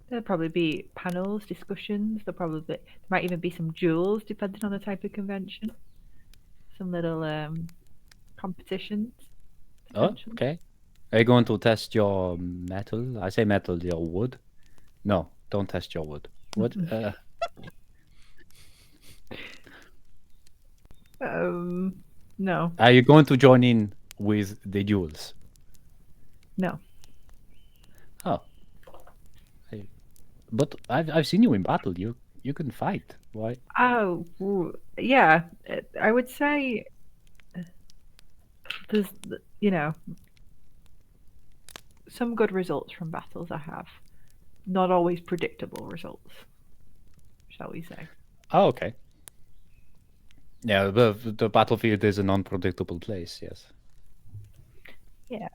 Speaker 4: There'll probably be panels, discussions. There might even be some duels, depending on the type of convention. Some little competitions.
Speaker 1: Oh,
Speaker 4: potentially.
Speaker 1: okay. Are you going to test your metal? I say metal, your wood. No, don't test your wood. What?
Speaker 4: No,
Speaker 1: Are you going to join in with the duels?
Speaker 4: no.
Speaker 1: Oh. But I've seen you in battle. You can fight. Why?
Speaker 4: Oh, yeah. I would say there's, some good results from battles I have. Not always predictable results, shall we say.
Speaker 1: Oh, okay. Yeah, the battlefield is an unpredictable place. Yes.
Speaker 4: Yeah.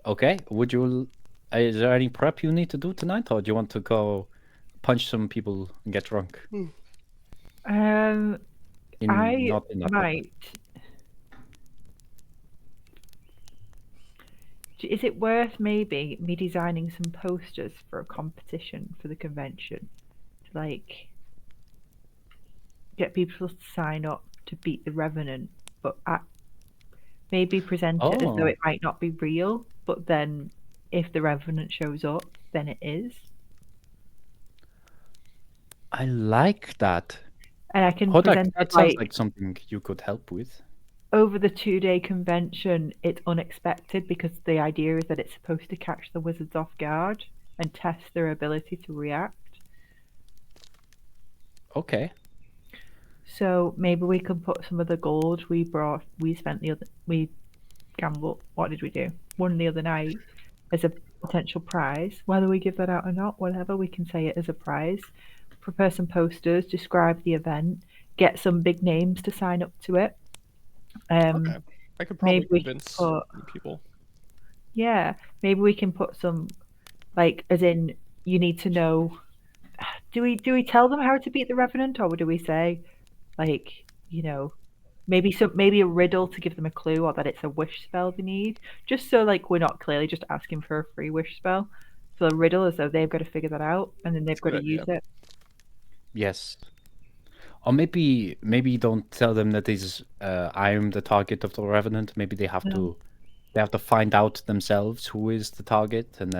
Speaker 1: Okay. Would you? Is there any prep you need to do tonight, or do you want to go punch some people and get drunk?
Speaker 4: I
Speaker 1: Not in that way.
Speaker 4: might. Is it worth maybe me designing some posters for a competition for the convention to like get people to sign up to beat the Revenant, but maybe present it as though
Speaker 1: Oh,
Speaker 4: it might not be real, but then if the Revenant shows up, then it is.
Speaker 1: I like that.
Speaker 4: And I can
Speaker 1: Hodak,
Speaker 4: present it
Speaker 1: that sounds
Speaker 4: like
Speaker 1: like something you could help with.
Speaker 4: over the 2-day convention, it's unexpected because the idea is that it's supposed to catch the wizards off guard and test their ability to react.
Speaker 1: Okay.
Speaker 4: So maybe we can put some of the gold we gambled. What did we do? Won the other night as a potential prize. Whether we give that out or not, whatever, we can say it as a prize. Prepare some posters, describe the event, get some big names to sign up to it.
Speaker 3: Okay. I could probably
Speaker 4: Maybe we can
Speaker 3: convince
Speaker 4: put,
Speaker 3: people.
Speaker 4: yeah, maybe we can put some, like, as in, you need to know. Do we tell them how to beat the Revenant, or do we say, like, maybe a riddle to give them a clue, or that it's a wish spell they need, just so like we're not clearly just asking for a free wish spell. So a riddle as though they've got to figure that out, and then they've got
Speaker 3: Good
Speaker 4: to use
Speaker 3: idea.
Speaker 4: it.
Speaker 1: Yes. Or maybe don't tell them that I'm the target of the Revenant. Maybe they have
Speaker 4: No.
Speaker 1: to find out themselves who is the target, and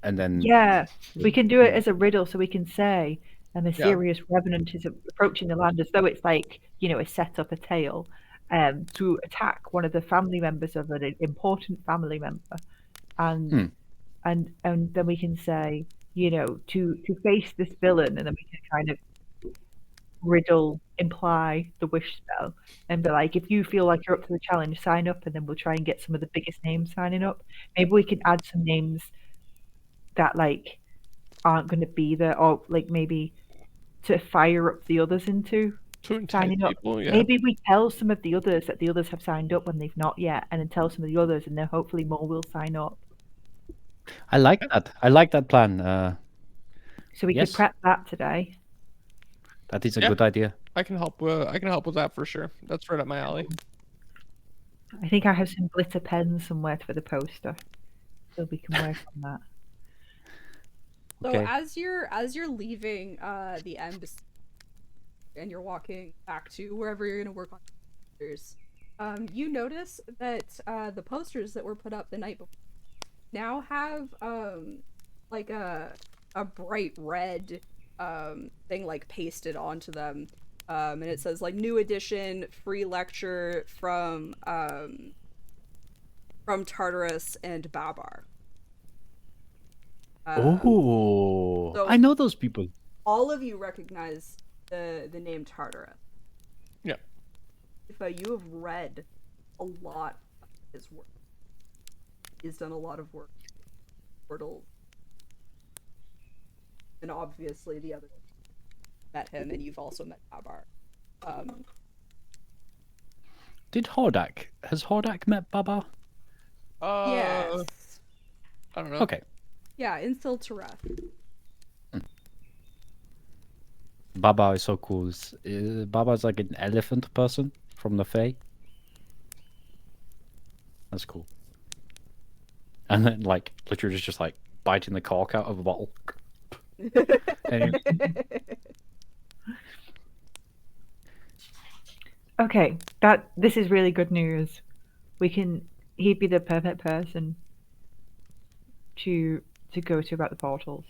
Speaker 1: then
Speaker 4: Yeah, we can do it as a riddle, so we can say a mysterious revenant is approaching the land, as though it's like a setup, a tale, to attack one of the family members of an important family member, and and then we can say to face this villain, and then we can kind of riddle imply the wish spell and be like, if you feel like you're up to the challenge, sign up, and then we'll try and get some of the biggest names signing up. Maybe we can add some names that like aren't going to be there, or like maybe to fire up the others into
Speaker 3: To entice
Speaker 4: signing up.
Speaker 3: people, yeah.
Speaker 4: Maybe we tell some of the others that the others have signed up when they've not yet, and then tell some of the others, and then hopefully more will sign up.
Speaker 1: I like that. I like that plan.
Speaker 4: So we could
Speaker 1: Yes.
Speaker 4: prep that today.
Speaker 1: That is a
Speaker 3: Yeah.
Speaker 1: good idea.
Speaker 3: I can help with that for sure. That's right up my alley.
Speaker 4: I think I have some glitter pens somewhere for the poster, so we can work on that.
Speaker 2: So
Speaker 1: Okay.
Speaker 2: as you're leaving the embassy and you're walking back to wherever you're gonna work on posters, you notice that the posters that were put up the night before now have like a bright red thing like pasted onto them, and it says like new edition, free lecture from Tartarus and Babar.
Speaker 1: Oh,
Speaker 2: so-
Speaker 1: I know those people.
Speaker 2: All of you recognize the name Tartarus.
Speaker 3: Yeah.
Speaker 2: If you have read a lot of his work, he's done a lot of work. Portal, and obviously the other met him, and you've also met Babar.
Speaker 1: Has Hordak met Baba?
Speaker 2: Yes.
Speaker 3: I don't know.
Speaker 1: Okay.
Speaker 2: Yeah, in Siltareth.
Speaker 1: Baba is so cool. Baba is like an elephant person from the Fae. That's cool. And then, like, literally just like biting the cork out of a bottle. Anyway.
Speaker 4: Okay, this is really good news. He'd be the perfect person to go to about the portals.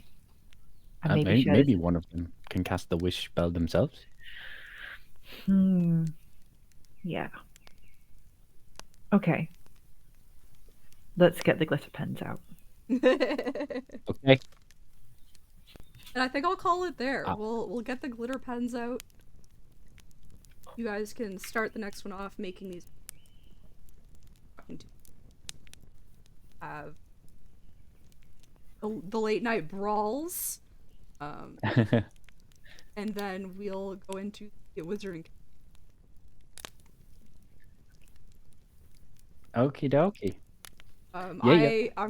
Speaker 4: And
Speaker 1: Maybe one of them can cast the wish spell themselves.
Speaker 4: Yeah. Okay. Let's get the glitter pens out.
Speaker 1: Okay.
Speaker 2: And I think I'll call it there. We'll get the glitter pens out. You guys can start the next one off making these. Have the late night brawls, and then we'll go into the wizarding.
Speaker 1: Okie dokie.
Speaker 2: I'm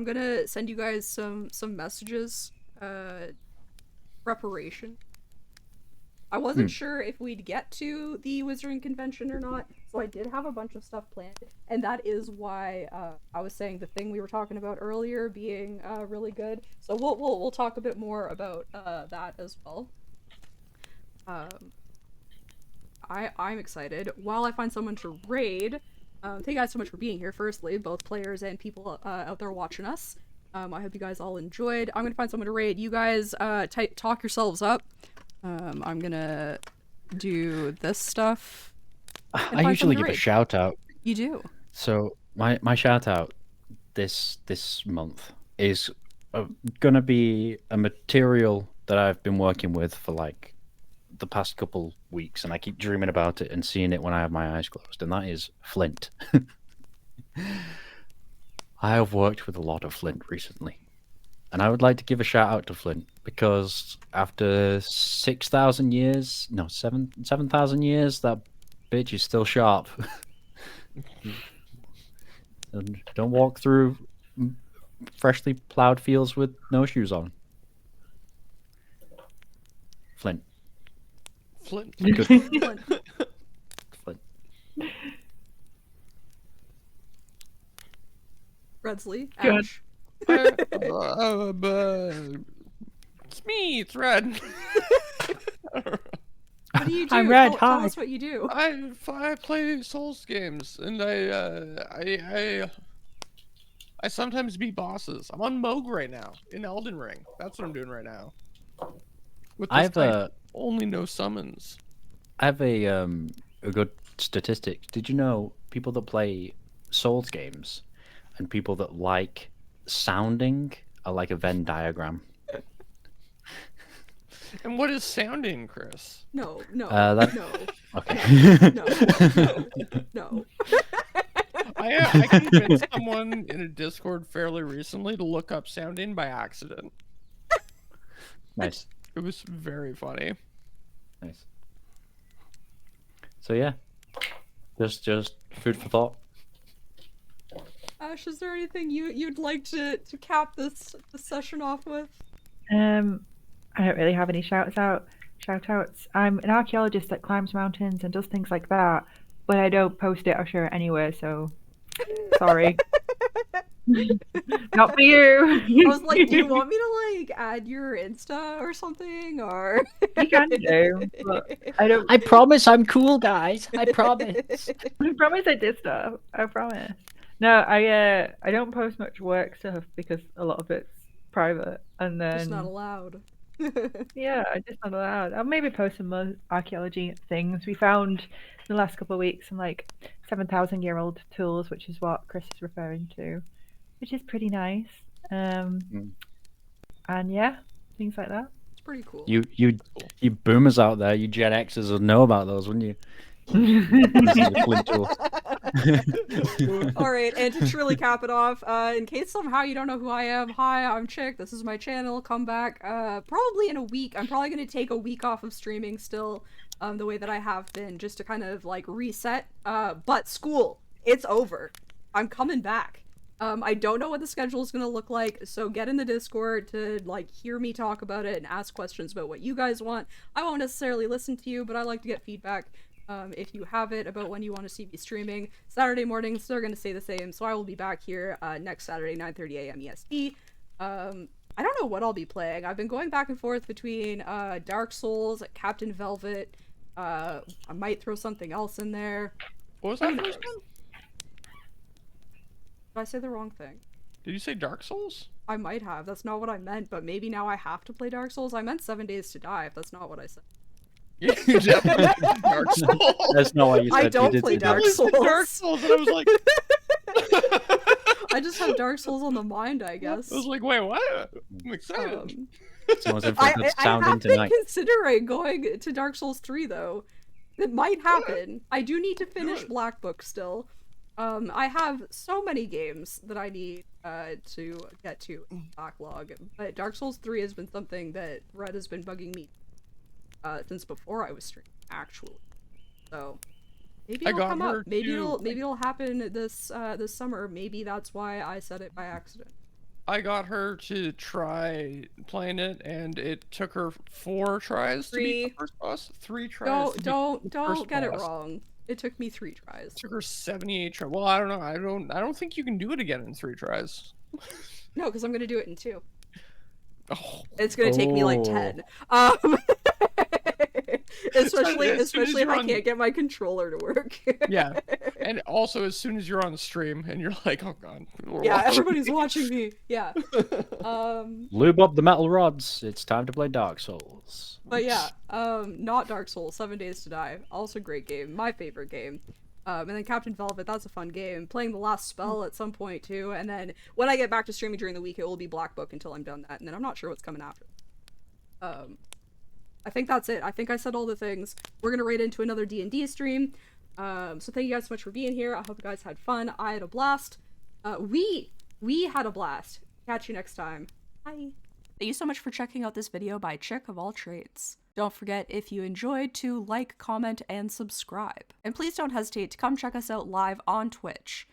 Speaker 2: gonna send you guys some messages, preparation. I wasn't sure if we'd get to the Wizarding Convention or not, so I did have a bunch of stuff planned, and that is why I was saying the thing we were talking about earlier being really good. So we'll talk a bit more about that as well. I'm excited. While I find someone to raid, thank you guys so much for being here. Firstly, both players and people out there watching us. I hope you guys all enjoyed. I'm gonna find someone to raid. You guys talk yourselves up. I'm gonna do this stuff.
Speaker 1: I usually give a shout out.
Speaker 2: You do.
Speaker 1: So my shout out this month is gonna be a material that I've been working with for like the past couple weeks, and I keep dreaming about it and seeing it when I have my eyes closed, and that is flint. I have worked with a lot of flint recently, and I would like to give a shout out to flint because after 6,000 years, no, 7,000 years, that bitch is still sharp. And don't walk through freshly plowed fields with no shoes on. Flint.
Speaker 3: Flint.
Speaker 1: Good.
Speaker 2: Flint.
Speaker 1: Flint.
Speaker 2: Redsley.
Speaker 4: Good.
Speaker 2: Ash.
Speaker 3: It's me, it's Red.
Speaker 2: What do you do?
Speaker 1: I'm Red,
Speaker 2: Tell
Speaker 1: hi.
Speaker 2: us what you do.
Speaker 3: I play Souls games, and I sometimes beat bosses. I'm on Moog right now in Elden Ring. That's what I'm doing right now. With this
Speaker 1: I
Speaker 3: only no summons.
Speaker 1: have a good statistic. Did you know people that play Souls games and people that like sounding are like a Venn diagram?
Speaker 3: And what is sounding, Chris?
Speaker 2: No.
Speaker 1: That-
Speaker 2: No.
Speaker 1: Okay.
Speaker 2: No.
Speaker 3: I convinced someone in a Discord fairly recently to look up sounding by accident.
Speaker 1: Nice.
Speaker 3: It was very funny.
Speaker 1: Nice. So yeah, just food for thought.
Speaker 2: Ash, is there anything you'd like to cap this session off with?
Speaker 4: I don't really have any shout outs. I'm an archaeologist that climbs mountains and does things like that, but I don't post it or share it anywhere, so sorry. Not for you.
Speaker 2: I was like, do you want me to like add your Insta or something, or
Speaker 4: You can do, but I don't.
Speaker 1: I promise I'm cool, guys. I promise.
Speaker 4: I promise I did stuff. I promise. No, I don't post much work stuff because a lot of it's private, and then
Speaker 2: just not allowed?
Speaker 4: yeah, I'm just not allowed. I'll maybe post some more archaeology things we found in the last couple of weeks, some like 7,000-year-old tools, which is what Chris is referring to, which is pretty nice. And yeah, things like that.
Speaker 2: It's pretty cool.
Speaker 1: You boomers out there, you Gen Xers would know about those, wouldn't you? This is a flint tool.
Speaker 2: All right, and to truly cap it off, in case somehow you don't know who I am, hi, I'm Chick. This is my channel. Come back probably in a week. I'm probably going to take a week off of streaming still, the way that I have been, just to kind of like reset. But school, it's over. I'm coming back. I don't know what the schedule is going to look like, so get in the Discord to like hear me talk about it and ask questions about what you guys want. I won't necessarily listen to you, but I like to get feedback. If you have it about when you want to see me streaming. Saturday mornings, they're going to stay the same, so I will be back here next Saturday, 9:30 a.m. EST. I don't know what I'll be playing. I've been going back and forth between Dark Souls, Captain Velvet. I might throw something else in there.
Speaker 3: What was that first one?
Speaker 2: Did I say the wrong thing?
Speaker 3: Did you say Dark Souls?
Speaker 2: I might have. That's not what I meant, but maybe now I have to play Dark Souls. I meant 7 Days to Die, if that's not what I said.
Speaker 3: Yeah, you definitely said Dark Souls.
Speaker 1: That's not what you said.
Speaker 2: I don't
Speaker 1: You did
Speaker 2: play
Speaker 1: say
Speaker 2: Dark
Speaker 3: You said
Speaker 2: Souls.
Speaker 3: Dark Souls, and I was like,
Speaker 2: I just have Dark Souls on the mind, I guess.
Speaker 3: I was like, wait, what? I'm excited.
Speaker 1: Someone's in for a good
Speaker 2: I
Speaker 1: sounding
Speaker 2: have been
Speaker 1: tonight.
Speaker 2: considering going to Dark Souls 3 though. It might happen. I do need to finish
Speaker 3: it.
Speaker 2: Black Book still. I have so many games that I need to get to in backlog, but Dark Souls 3 has been something that Red has been bugging me since before I was streaming, actually. So maybe
Speaker 3: I
Speaker 2: it'll
Speaker 3: got
Speaker 2: come
Speaker 3: her
Speaker 2: up. Maybe
Speaker 3: too.
Speaker 2: it'll happen this summer. Maybe that's why I said it by accident.
Speaker 3: I got her to try playing it, and it took her 4 tries to beat the
Speaker 2: 3.
Speaker 3: first boss. 3 tries. to beat the
Speaker 2: Don't
Speaker 3: first
Speaker 2: get it
Speaker 3: boss.
Speaker 2: wrong. It took me 3 tries.
Speaker 3: Took her 78 tries. Well, I don't know. I don't think you can do it again in 3 tries.
Speaker 2: No, because I'm gonna do it in 2.
Speaker 3: Oh,
Speaker 2: It's gonna take me like 10. Especially
Speaker 3: As soon as
Speaker 2: if
Speaker 3: you're
Speaker 2: I
Speaker 3: on-
Speaker 2: can't get my controller to work.
Speaker 3: yeah. And also, as soon as you're on stream and you're like, oh god, we're
Speaker 2: Yeah,
Speaker 3: watching.
Speaker 2: everybody's watching me. Yeah.
Speaker 1: Lube up the metal rods. It's time to play Dark Souls.
Speaker 2: But yeah, not Dark Souls, 7 Days to Die. Also great game, my favorite game. And then Captain Velvet, that's a fun game. Playing the last spell at some point too, and then when I get back to streaming during the week, it will be Black Book until I'm done that, and then I'm not sure what's coming after. I think that's it. I think I said all the things. We're gonna raid into another D&D stream. So thank you guys so much for being here. I hope you guys had fun. I had a blast. We had a blast. Catch you next time. Bye. Thank you so much for checking out this video by Chick of All Trades. Don't forget, if you enjoyed, to like, comment, and subscribe. And please don't hesitate to come check us out live on Twitch.